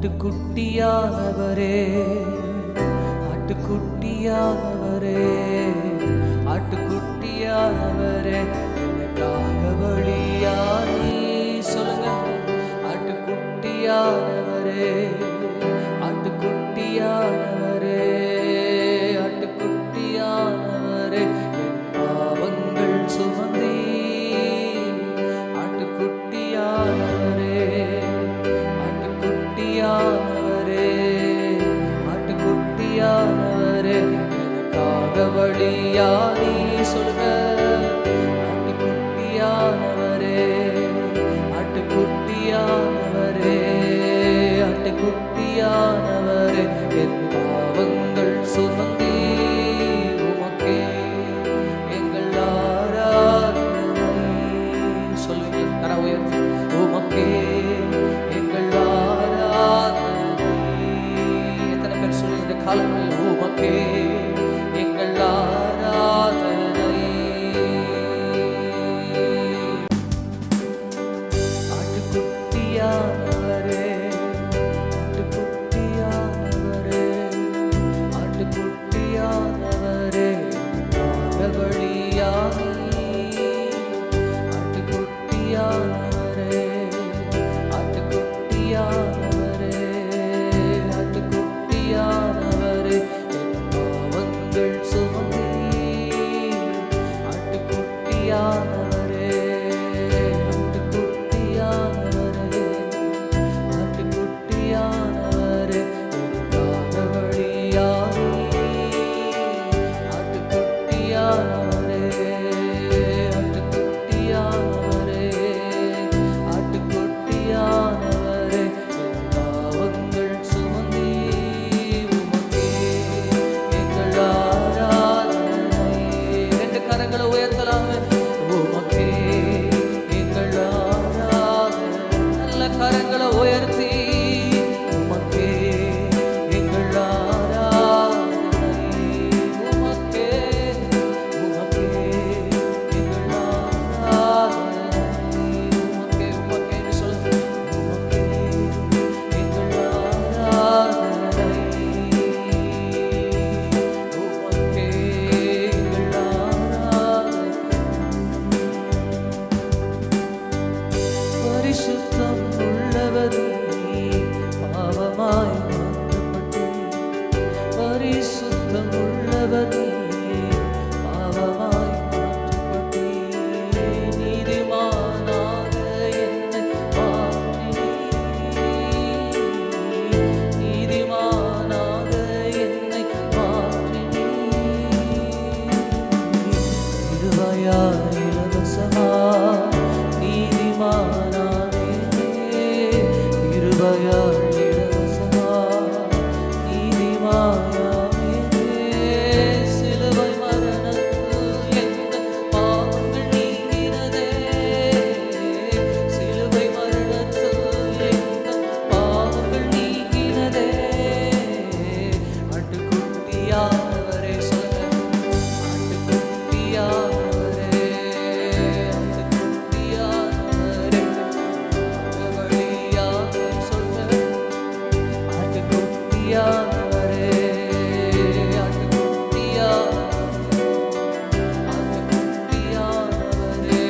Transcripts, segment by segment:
ஆட்டுக்குட்டியானவரே, ஆட்டுக்குட்டியானவரே, ஆட்டுக்குட்டியானவரே, எனக்காக பலியானி. சொல்லுங்க, ஆட்டுக்குட்டியானவரே, ஆட்டுக்குட்டியானவரே, ஆட்டுக்குட்டியானவரே, என் பாவங்கள் சுமந்தீ. ஆட்டுக்குட்டியானவரே, ஆட்டுக்குட்டியானவரே, ஆட்டுக்குட்டியானவரே, எனக்காக பலியானி. சொல்லுங்க, ஆட்டுக்குட்டியானவரே, ஆட்டுக்குட்டியானவரே, ஆட்டுக்குட்டியானவரே, என் பாவங்கள் சுமந்தீ. உமக்கே எங்கள் ஆராதனை. சொல்லுவீங்களா? கர உயர்த்தி, உமக்கே எங்கள் ஆராதனை. எத்தனை பேர் சொல்லி இந்த காலங்களில் உமக்கே எங்கள் ஆராதனை. ஆட்டுக்குட்டியானவரே, ஆட்டுக்குட்டியானவரே, ஆட்டுக்குட்டியானவரே, எனக்காக பலியானி. ஆட்டுக்குட்டியானவரே, ஆட்டுக்குட்டியானவரே, ஆட்டுக்குட்டியானவரே, என் பாவங்கள் சுமந்தீ. ஆட்டுக்குட்டியானவரே, ஆட்டுக்குட்டியானவரே, ஆட்டுக்குட்டியானவரே, எனக்காக பலியானி. ஆட்டுக்குட்டியானவரே, ஆட்டுக்குட்டியானவரே, ஆட்டுக்குட்டியானவரே, என் பாவங்கள் சுமந்தீ. உமக்கே எங்கள் ஆராதனை. ரெண்டு கரங்களை உயர்த்தலாமே. உமக்கே எங்கள் ஆராதனை. நல்ல கரங்களை உயர்த்தி, உமக்கே எங்கள் ஆராதனை. உமக்கே, உமக்கே எங்கள் ஆராதனை. உமக்கே, உமக்கேன்னு சொல்லுங்க. உமக்கே எங்கள் ஆராதனை. உமக்கே எங்கள் ஆராதனை. பரிசுத்தம் உள்ளவர் நீ, பாவமாய் மாற்றப்பட்டீர். பரிசுத்தம் உள்ளவர் நீ, பாவமாய் மாற்றப்பட்டீர். நீதிமானாக என்னை மாற்றினீர். நீதிமானாக என்னை மாற்றினீர். இருவாயால் இலவசமா நீதிமானானேனே. இருவாயால் இலவசமா நீதிமானானேனே. சிலுவை மரணத்தில் எங்கள் பாவங்கள் நீங்கினதே. சிலுவை மரணத்தில் எங்கள் பாவங்கள் நீங்கினதே. ஆட்டுக்குட்டியானவரே, சொல்லுங்க, ஆட்டுக்குட்டியானவரே, ஆட்டுக்குட்டியானவரே, பலியானி. சொல்லுங்க, ஆட்டுக்குட்டியானவரே, ஆட்டுக்குட்டியானவரே, ஆட்டுக்குட்டியானவரே,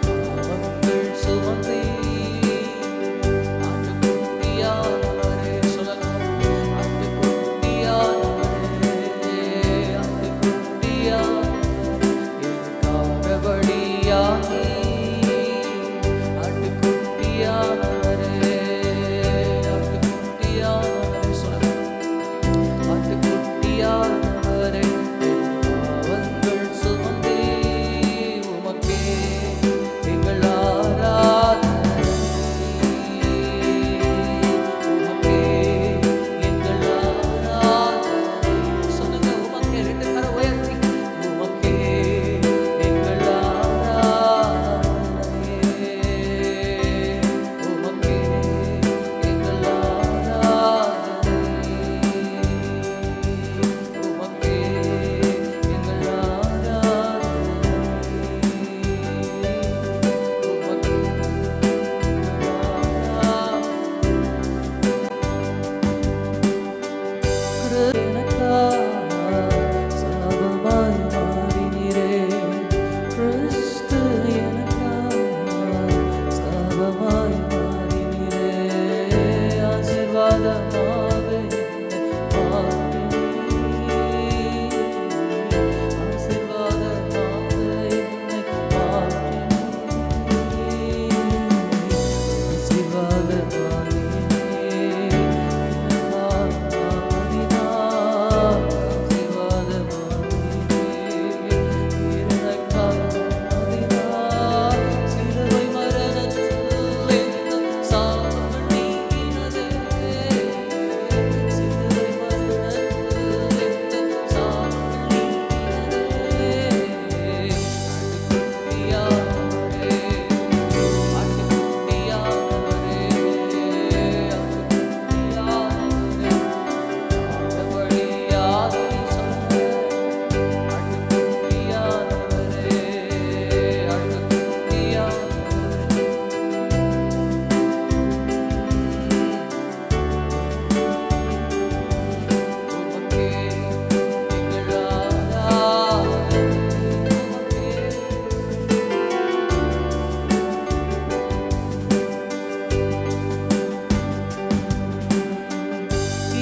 பாவங்கள் சுமந்தீ. ஆட்டுக்குட்டியானவரே, சொல்லுங்க, ஆட்டுக்குட்டியானவரே, ஆட்டுக்குட்டியானவரே, எனக்காக பலியானி. ஆட்டுக்குட்டியானவரே, ஆட்டுக்குட்டியானவரே, சொல்லுங்க,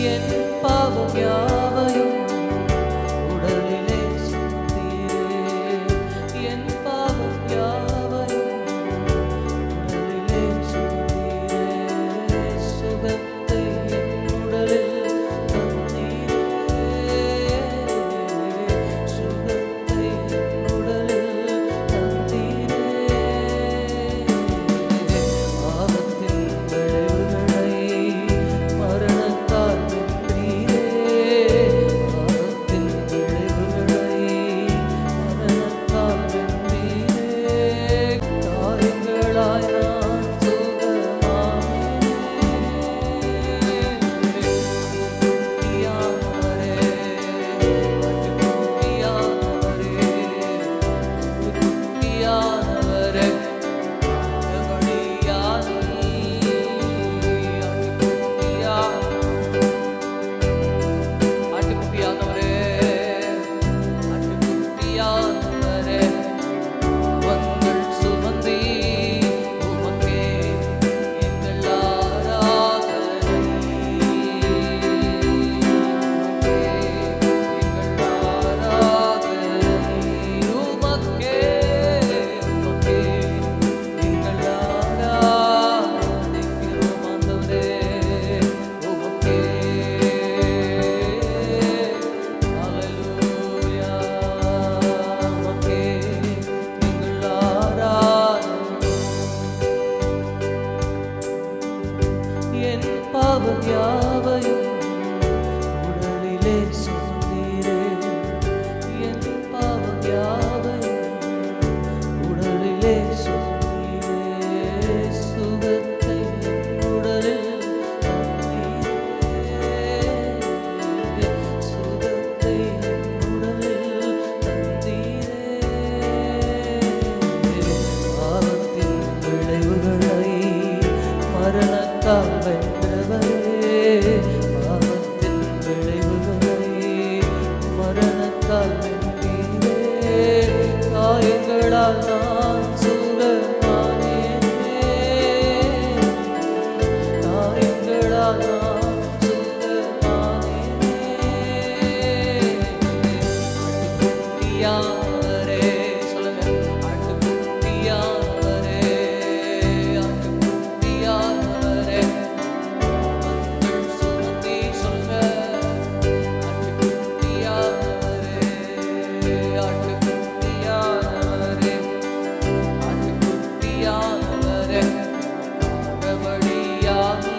என் பாவம் யாவையும் உடலிலே சுமந்தீரே. என் பாவம் யாவையும் உடலிலே சுமந்தீரே. சுகத்தை என் உடலில் தந்தீரே. சுகத்தை என் உடலில் தந்தீரே. பாவத்தின் விளைவுகளை மரணத்தால் வென்றீரே. பாவத்தின் விளைவுகளை மரணத்தால் வென்றீரே. காயங்களாய் நான் சுகமானேன். குட்டியானவரே, குட்டியானவரே, குட்டியானவரே, ஆட்டுக்குட்டியானவரே, ஆட்டுக்குட்டியானவரே, பாவங்கள் சுமந்தீ உமக்கே எங்கள் ஆராதனை. உமக்கே எங்கள் ஆராதனை. உமக்கே எங்கள் ஆராதிக்கிறோம் ஆண்டவரே. உமக்கே ஹல்லேலூயா. உமக்கே எங்கள் ஆராதனை. என் பாவம் யாவையும் உடலிலே சுமந்தீரே. என் பாவம் யாவையும் உடலிலே சுமந்தீரே. சுகத்தை என் உடலில் தந்தீரே. சுகத்தை என் உடலில் தந்தீரே. பாவத்தின் விளைவுகளை மரணத்தால் வென்றவரே. பாவத்தின் விளைவுகளை மரணத்தால் வென்றீரே. காயங்களால் நான் சுகமானேனே. காயங்களால் நான் சுகமானேனே. ஆட்டுக்குட்டியானவரே, சொல்லுங்க. ஆட்டுக்குட்டியானவரே, ஆட்டுக்குட்டியானவரே, பாவங்கள் சுமந்தீ. சொல்லுங்க. ஆட்டுக்குட்டியானவரே, ஆட்டுக்குட்டியானவரே, ஆட்டுக்குட்டியானவரே, பாவபலியாகி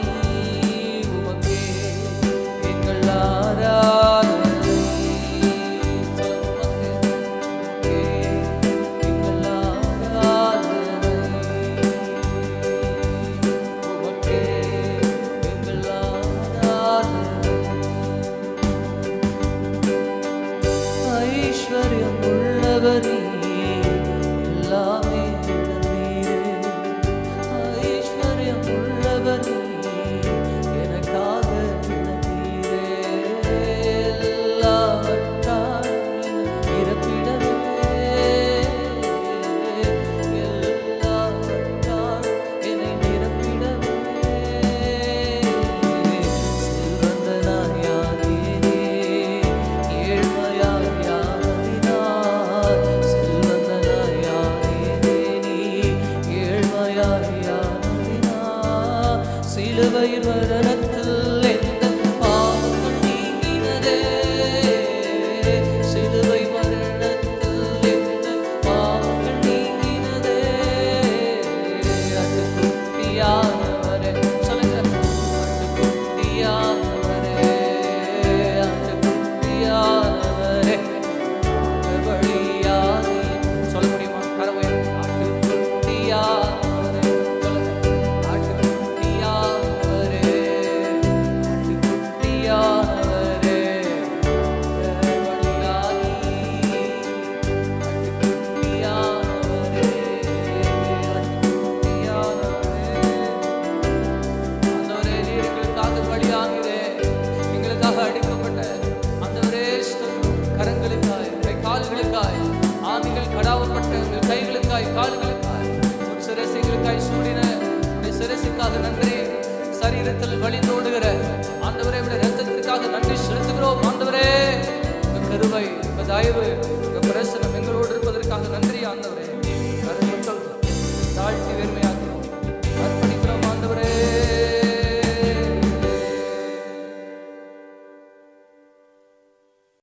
உமக்கே எங்கள் ஆராதனை. உமக்கே எங்கள் ஆராதனை. உமக்கே எங்கள் ஆராதனை. ஐஸ்வர்யம் உள்ளவரே, எல்லாமே இழந்தீரே. ஐஸ்வர்யம் உள்ளவரே, எனக்காக இழந்தீரே. எல்லாவற்றாலும் நிரப்பிடவே. எல்லாவற்றாலும் என்னை நிரப்பிடவே. செல்வந்தனாய் யானேனே, ஏழ்மையாய் யானதினால். செல்வந்தனாய் யானேனே, ஏழ்மையாய் யானதினால். சிலுவையின் மரணத்தில் எந்தன் பாவங்கள் நீங்கினதே. சிலுவை மரணத்தில் எந்தன் பாவங்கள் நீங்கினதே. ஆட்டுக்குட்டியானவரே, சொல்லுங்க. ஆட்டுக்குட்டியானவரே, ஆட்டுக்குட்டியானவரே, பாவபலியாகி. சொல்ல முடியுமா? கரவை. ஆட்டுக்குட்டியானவரே, சொல்லுங்க. ஆட்டுக்குட்டியானவரே, ஆட்டுக்குட்டியானவரே, பாவபலியாகி. ஆட்டுக்குட்டியானவரே, ஆட்டுக்குட்டியானவரே. ஆண்டவரே, நீர் எங்களுக்காக பலியாகிறே. எங்களுக்காக அடிக்கப்பட்ட ஆண்டவரே, ஸ்தோத்திரம். கரங்களுக்காய், கால்களுக்காய், ஆணிகள் கடாவப்பட்ட உங்கள் கைகளுக்காய், கால்களுக்காய், உன் சிரசைகளுக்காய் சூடின உடைய சிரசுக்காக நன்றி. சரீரத்தில் வழிந்தோடுகிற ஆண்டவரே, விட ரத்தத்தில் தயவு